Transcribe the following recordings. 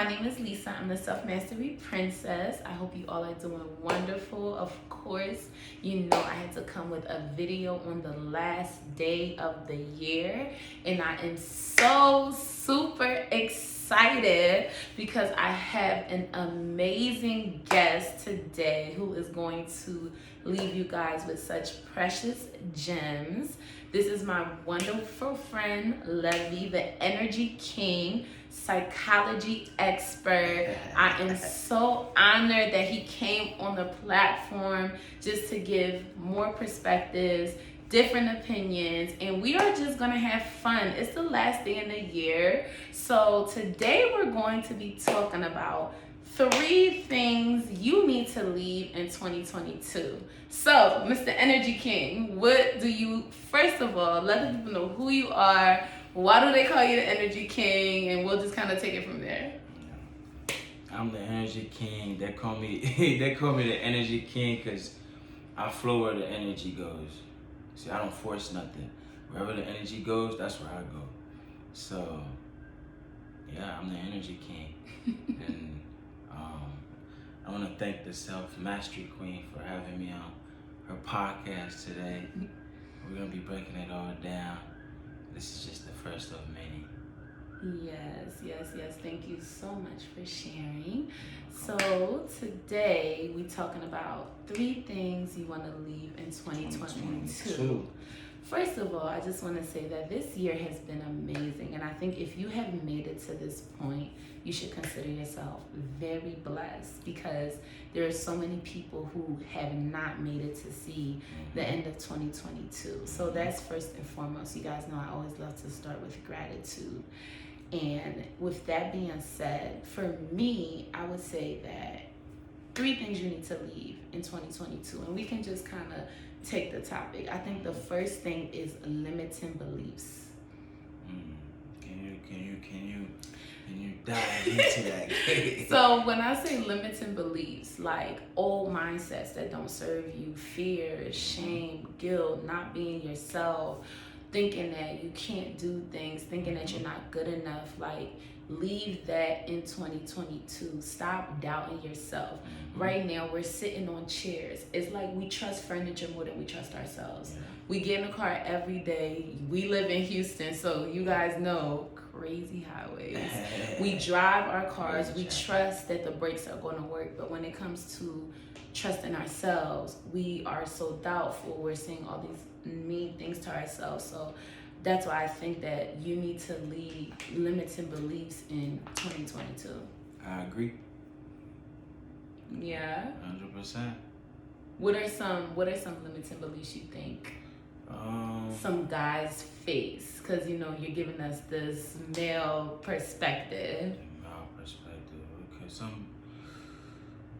my name is Lisa. I'm the Self Mastery Princess. I hope you all are doing wonderful. Of course, you know I had to come with a video on the last day of the year, and I am so super excited because I have an amazing guest today who is going to leave you guys with such precious gems. This is my wonderful friend, Levy, the Energy King, psychology expert. I am so honored that he came on the platform just to give more perspectives, different opinions, and we are just gonna have fun. It's the last day in the year. So today we're going to be talking about 3 things you need to leave in 2022. So, Mr. Energy King, what do you, first of all, let the people know who you are, why do they call you the Energy King, and we'll just kind of take it from there. I'm the Energy King. They call me they call me the Energy King because I flow where the energy goes. See, I don't force nothing. Wherever the energy goes, that's where I go. So, yeah, I'm the Energy King. And I want to thank the Self Mastery Queen for having me on her podcast today. We're going to be breaking it all down. This is just the first of many. Yes. Thank you so much for sharing. So today we're talking about 3 things you want to leave in 2022. First of all, I just want to say that this year has been amazing, and I think if you have made it to this point, you should consider yourself very blessed because there are so many people who have not made it to see the end of 2022. So that's first and foremost. You guys know I always love to start with gratitude. And with that being said, for me, I would say that 3 things you need to leave in 2022, and we can just kind of take the topic. I think the first thing is limiting beliefs. Can you dive into that? So when I say limiting beliefs, like old mindsets that don't serve you, fear, shame, guilt, not being yourself, thinking that you can't do things, thinking that you're not good enough, like leave that in 2022. Stop doubting yourself. Right now we're sitting on chairs. It's like we trust furniture more than we trust ourselves. We get in the car every day. We live in Houston, so you guys know crazy highways. We drive our cars. We trust that the brakes are going to work, but when it comes to trusting ourselves, we are so doubtful. We're saying all these mean things to ourselves. So that's why I think that you need to leave limiting beliefs in 2022. I agree. Yeah. 100%. What are some limiting beliefs you think some guys face? Because you know you're giving us this male perspective. Male perspective. Okay.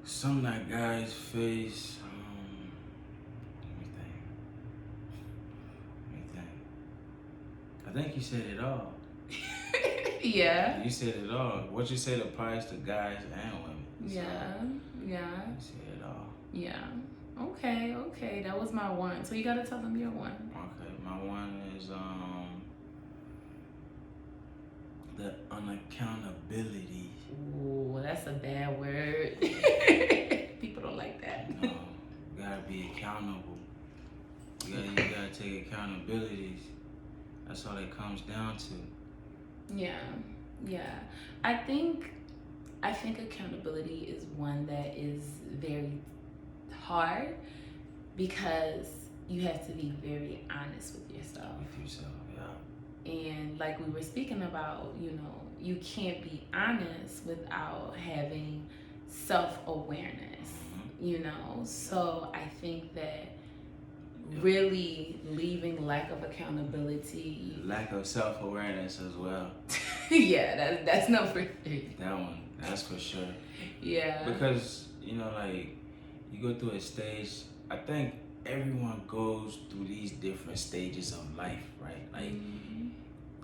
Some that guys face. Let me think. I think you said it all. Yeah. You said it all. What you said applies to guys and women. Yeah. You said it all. Yeah. Okay. That was my one. So you gotta tell them your one. Okay, my one is the unaccountability. Ooh, that's a bad word. People don't like that. No, you gotta be accountable. You gotta take accountabilities. That's all it comes down to. Yeah. I think accountability is one that is very hard because you have to be very honest with yourself. Yeah. And like we were speaking about, you know, you can't be honest without having self-awareness, you know? So I think that really leaving lack of accountability. Lack of self-awareness as well. Yeah, that's number 3. That one, that's for sure. Yeah. Because, you know, like, you go through a stage, I think everyone goes through these different stages of life, right?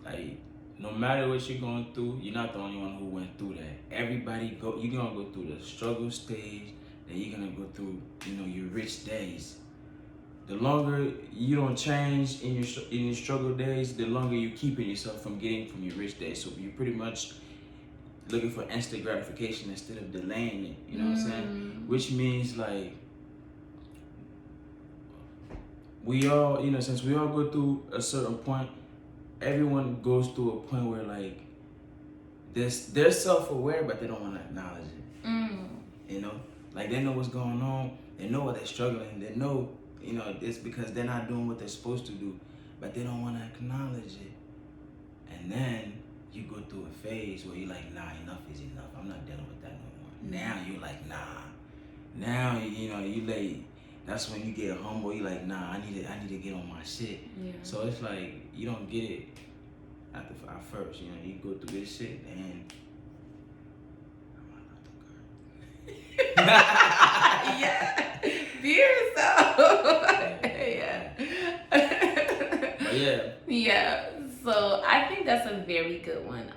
Like no matter what you're going through, you're not the only one who went through that. You're gonna go through the struggle stage, then you're gonna go through, you know, your rich days. The longer you don't change in your struggle days, the longer you keeping yourself from getting from your rich days. So you pretty much looking for instant gratification instead of delaying it. You know what I'm saying? Which means like we all, since we all go through a certain point, everyone goes through a point where like they're self-aware, but they don't want to acknowledge it. Like they know what's going on, they know what they're struggling, they know, it's because they're not doing what they're supposed to do, but they don't want to acknowledge it. And then you go through a phase where you're like, nah, enough is enough. I'm not dealing with that no more. Now you're like, nah. Now you like. That's when you get humble. You're like, nah, I need to get on my shit. Yeah. So it's like you don't get it at first. You go through this shit and. Yeah. Be yourself. Yeah. But yeah. Yeah. So I think that's a very good one.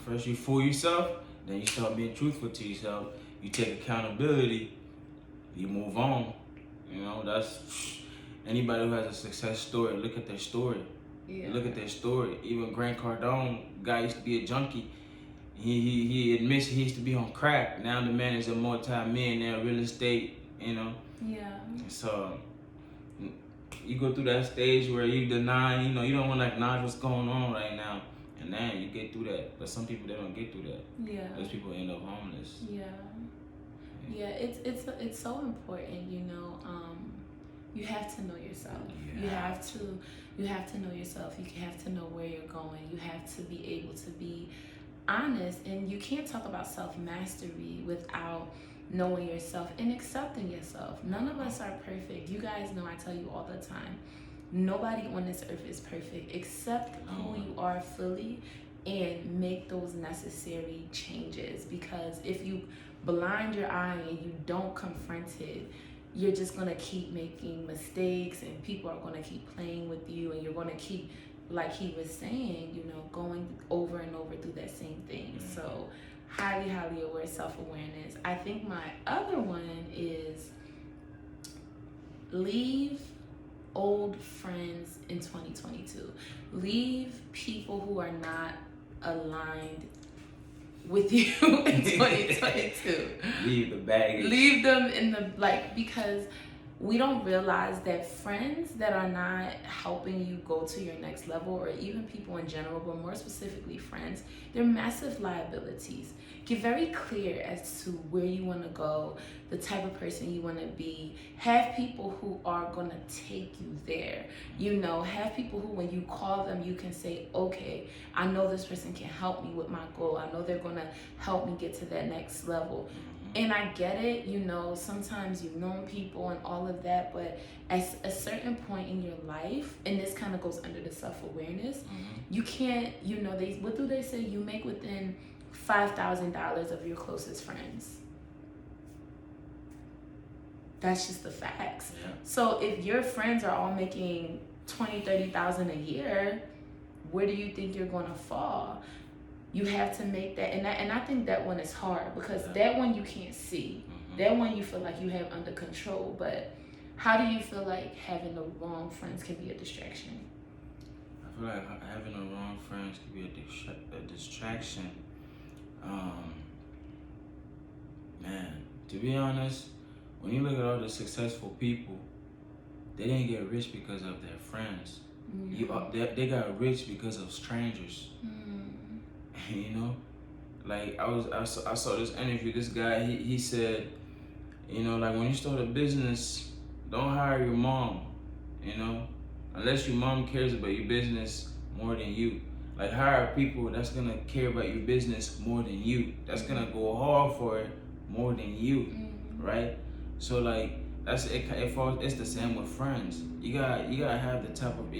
First you fool yourself, then you start being truthful to yourself. You take accountability. You move on. That's anybody who has a success story. Look at their story. Yeah. Look at their story. Even Grant Cardone, guy used to be a junkie. He admits he used to be on crack. Now the man is a multi-millionaire, real estate. Yeah. So you go through that stage where you deny. You don't want to acknowledge what's going on right now, and then you get through that. But some people they don't get through that. Yeah. Those people end up homeless. Yeah. Yeah, it's so important, you have to know yourself. Yeah. You have to know yourself. You have to know where you're going. You have to be able to be honest, and you can't talk about self-mastery without knowing yourself and accepting yourself. None of us are perfect. You guys know I tell you all the time, nobody on this earth is perfect. Accept who you are fully and make those necessary changes, because if you blind your eye and you don't confront it, you're just going to keep making mistakes and people are going to keep playing with you, and you're going to keep, like he was saying, going over and over through that same thing. So highly aware, self-awareness. I think my other one is leave old friends in 2022. Leave people who are not aligned with you in 2022. Leave the baggage. Leave them in the, because we don't realize that friends that are not helping you go to your next level, or even people in general, but more specifically friends, they're massive liabilities. Get very clear as to where you want to go, the type of person you want to be. Have people who are going to take you there. Have people who, when you call them, you can say, okay, I know this person can help me with my goal. I know they're going to help me get to that next level. And I get it, sometimes you've known people and all of that, but at a certain point in your life, and this kind of goes under the self-awareness, you can't, what do they say? You make within $5,000 of your closest friends. That's just the facts. Yeah. So if your friends are all making $20,000-$30,000 a year, where do you think you're going to fall? You have to make that, and I think that one is hard, because that one you can't see. That one you feel like you have under control. But how do you feel like having the wrong friends can be a distraction? I feel like having the wrong friends can be a distraction. Man, to be honest, when you look at all the successful people, they didn't get rich because of their friends. They got rich because of strangers. Like I saw this interview. This guy, he said, like when you start a business, don't hire your mom, unless your mom cares about your business more than you. Like hire people that's gonna care about your business more than you. That's gonna go hard for it more than you, right? So like that's it. It's the same with friends. You gotta have the type of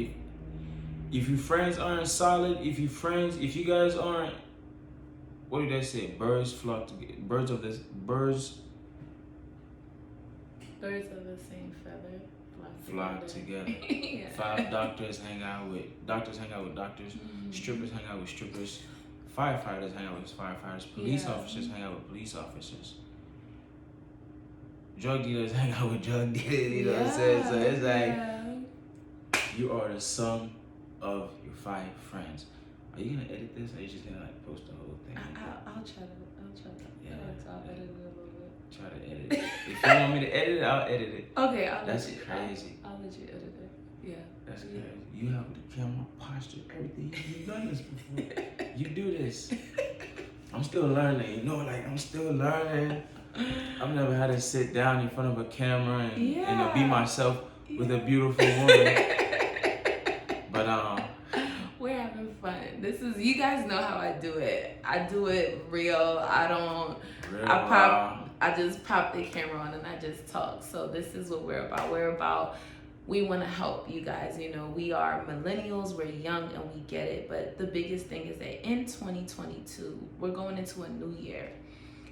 if your friends aren't solid, if you guys aren't, what do they say? Birds of the same feather flock together. Yeah. Doctors hang out with doctors. Strippers hang out with strippers. Firefighters hang out with firefighters. Police officers hang out with police officers. Drug dealers hang out with drug dealers. You know what I'm saying? So it's like you are the sum of your 5 friends. Are you gonna edit this, or are you just gonna like post the whole thing? I'll try to. Yeah. I'll edit it a little bit. Try to edit it. If you want me to edit it, I'll edit it. Okay, That's crazy. I'll let you edit it. Yeah. That's crazy. You have the camera posture, everything. You've done this before. You do this. I'm still learning. You know, like I'm still learning. I've never had to sit down in front of a camera and be myself with a beautiful woman. But we're having fun. This is, you guys know how I do it. I do it real. I just pop the camera on and I just talk. So this is what we're about. We want to help you guys. You know, we are millennials, we're young, and we get it. But the biggest thing is that in 2022, we're going into a new year.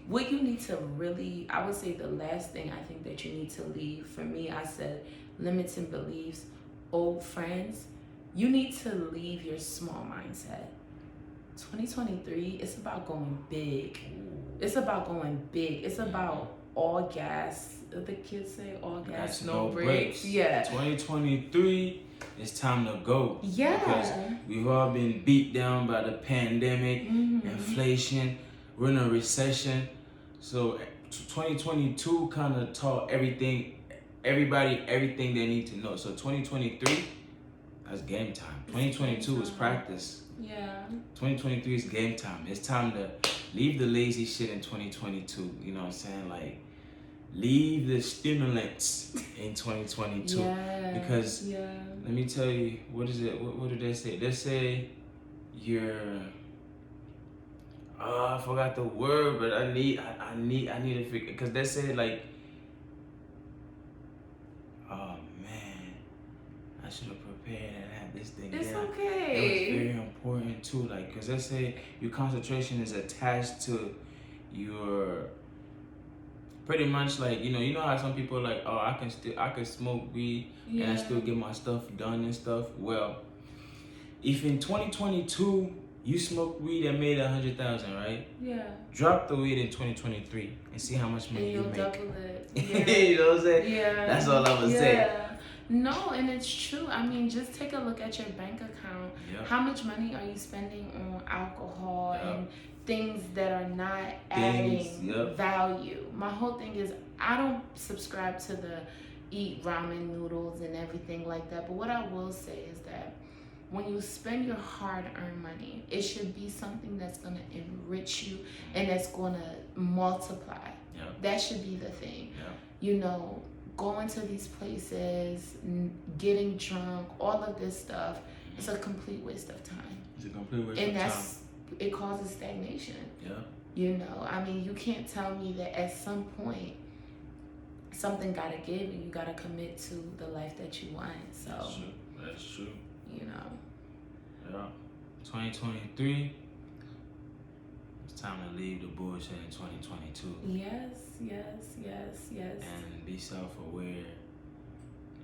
What you need to really, I would say the last thing I think that you need to leave, for me, I said limiting beliefs, old friends. You need to leave your small mindset. 2023, it's about going big. It's about going big. It's about all gas. The kids say all gas, no brakes. Yeah. 2023, it's time to go. Yeah. Because we've all been beat down by the pandemic, inflation. We're in a recession. So 2022 kind of taught everybody everything they need to know. So 2023, that's game time. 2022 is practice. Yeah. 2023 is game time. It's time to leave the lazy shit in 2022. You know what I'm saying? Like, leave the stimulants in 2022. Yeah. Because let me tell you, what is it? What do they say? They say you're. I forgot the word, but I need to figure, because they say like, oh man, I should have prepared and had this thing. It's down. okay. It was very important too, like, because they say your concentration is attached to your, pretty much like, you know how some people are like, oh, I can smoke weed and I still get my stuff done and stuff. Well, if in 2022 you smoked weed and made 100,000, right? Yeah. Drop the weed in 2023 and see how much money and you'll you make. Double it. Yeah. You know what I'm saying? Yeah. That's all I'm gonna say. No, and it's true. I mean, just take a look at your bank account. Yep. How much money are you spending on alcohol Yep. and things that are not adding value? My whole thing is, I don't subscribe to the eat ramen noodles and everything like that. But what I will say is that when you spend your hard-earned money, it should be something that's going to enrich you and that's going to multiply. Yep. That should be the thing. Yep. You know, going to these places, getting drunk, all of this stuff, it's a complete waste of time. It's a complete waste and of time. It causes stagnation. Yeah. You know, I mean, you can't tell me that at some point something gotta give and you gotta commit to the life that you want. So That's true. You know. Yeah. 2023. It's time to leave the bullshit in 2022. Yes. And be self-aware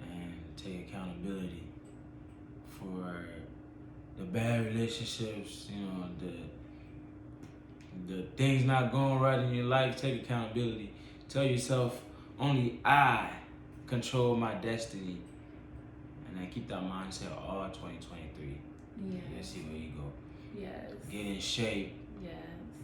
and take accountability for the bad relationships, you know, the things not going right in your life. Take accountability. Tell yourself, only I control my destiny. And then keep that mindset all 2023. Yeah. Let's see where you go. Yes. Get in shape. Yes.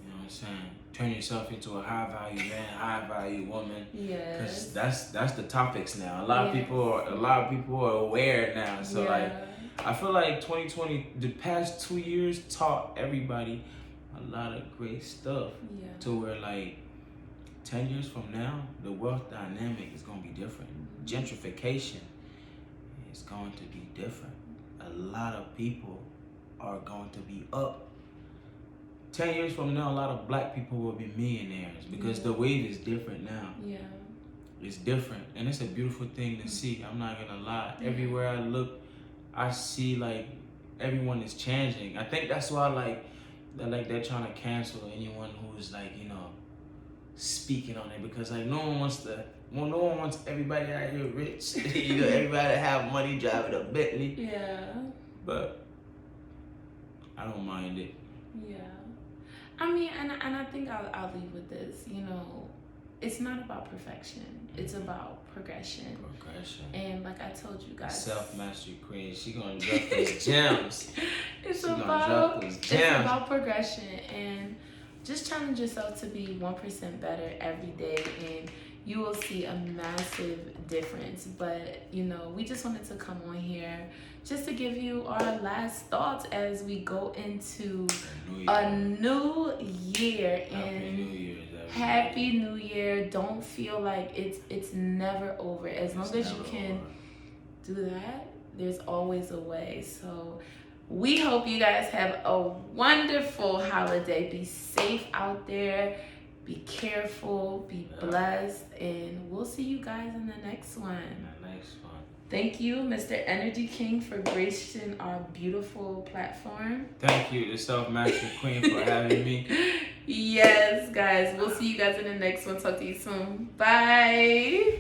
You know what I'm saying? Turn yourself into a high value man, high value woman. Yes. Because that's the topics now. A lot of people are aware now. So like, I feel like 2020, the past 2 years taught everybody a lot of great stuff. Yeah. To where like 10 years from now, the wealth dynamic is gonna be different. Gentrification is going to be different. A lot of people are going to be up. 10 years from now, a lot of black people will be millionaires because the wave is different now. Yeah. It's different, and it's a beautiful thing to see. I'm not gonna lie. Everywhere I look, I see like everyone is changing. I think that's why they're trying to cancel anyone who's like, you know, speaking on it, because like no one wants everybody out here rich. You know, everybody to have money, driving a Bentley. Yeah. But I don't mind it. Yeah. I mean, and I think I'll leave with this. You know, it's not about perfection. It's about progression. Progression. And like I told you guys, Self-mastery queen. She gonna drop those gems. it's She gonna drop those it's gems. about progression and just challenge yourself to be 1% better every day, and you will see a massive difference. But you know, we just wanted to come on here just to give you our last thoughts as we go into a new year. Happy New Year, Happy New Year. Don't feel like it's never over. As long as you can do that, there's always a way. So we hope you guys have a wonderful holiday. Be safe out there. Be careful. Be blessed. And we'll see you guys in the next one. Thank you, Mr. Energy King, for gracing our beautiful platform. Thank you, the Self-Mastery Queen, for having me. Yes, guys. We'll see you guys in the next one. Talk to you soon. Bye.